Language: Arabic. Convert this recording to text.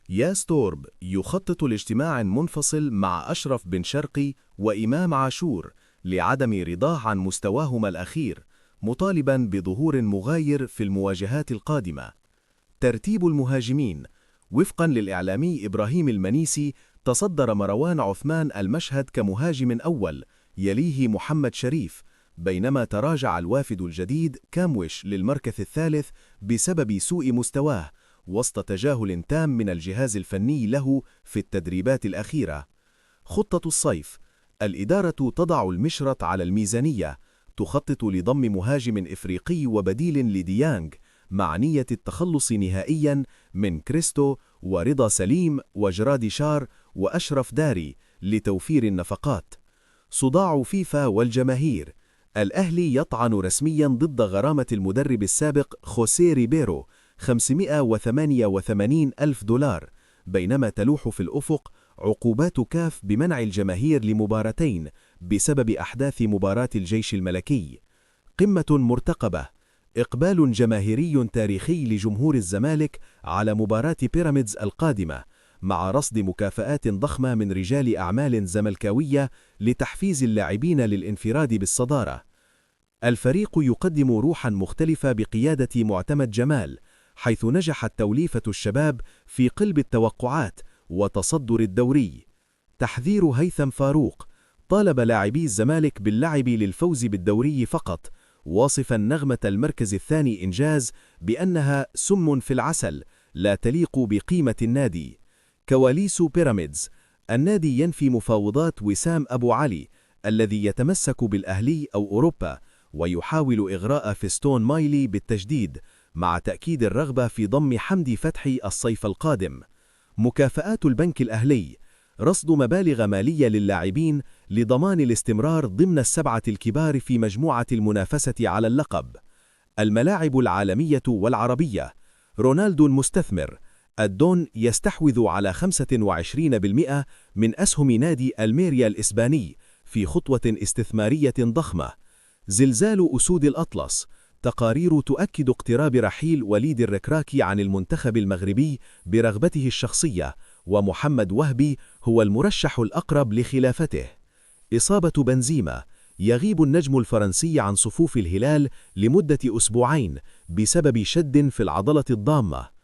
ياستورب يخطط لاجتماع منفصل مع أشرف بن شرقي وإمام عاشور لعدم رضاه عن مستواهما الأخير، مطالبا بظهور مغاير في المواجهات القادمة. ترتيب المهاجمين: وفقا للإعلامي إبراهيم المنيسي، تصدر مروان عثمان المشهد كمهاجم أول، يليه محمد شريف، بينما تراجع الوافد الجديد كاموش للمركز الثالث بسبب سوء مستواه وسط تجاهل تام من الجهاز الفني له في التدريبات الأخيرة. خطة الصيف: الإدارة تضع المشرط على الميزانية، تخطط لضم مهاجم إفريقي وبديل لديانج، مع نية التخلص نهائياً من كريستو ورضا سليم وجرادي شار وأشرف داري لتوفير النفقات. صداع فيفا والجماهير: الأهلي يطعن رسمياً ضد غرامة المدرب السابق خوسيه ريبيرو 588 ألف دولار، بينما تلوح في الأفق عقوبات كاف بمنع الجماهير لمباراتين بسبب أحداث مباراة الجيش الملكي. قمة مرتقبة: إقبال جماهيري تاريخي لجمهور الزمالك على مباراة بيراميدز القادمة، مع رصد مكافآت ضخمة من رجال أعمال زملكاوية لتحفيز اللاعبين للانفراد بالصدارة. الفريق يقدم روحا مختلفة بقيادة معتمد جمال، حيث نجحت توليفة الشباب في قلب التوقعات وتصدر الدوري. تحذير هيثم فاروق: طالب لاعبي الزمالك باللعب للفوز بالدوري فقط، واصفا نغمة المركز الثاني إنجاز بأنها سم في العسل لا تليق بقيمة النادي. كواليس بيراميدز: النادي ينفي مفاوضات وسام أبو علي الذي يتمسك بالأهلي أو أوروبا، ويحاول إغراء فيستون مايلي بالتجديد، مع تأكيد الرغبة في ضم حمدي فتحي الصيف القادم. مكافآت البنك الأهلي: رصد مبالغ مالية للاعبين لضمان الاستمرار ضمن السبعة الكبار في مجموعة المنافسة على اللقب. الملاعب العالمية والعربية: رونالدو المستثمر، الدون يستحوذ على 25% من أسهم نادي الميريا الإسباني في خطوة استثمارية ضخمة. زلزال أسود الأطلس: تقارير تؤكد اقتراب رحيل وليد الركراكي عن المنتخب المغربي برغبته الشخصية، ومحمد وهبي هو المرشح الأقرب لخلافته. إصابة بنزيما: يغيب النجم الفرنسي عن صفوف الهلال لمدة أسبوعين بسبب شد في العضلة الضامة.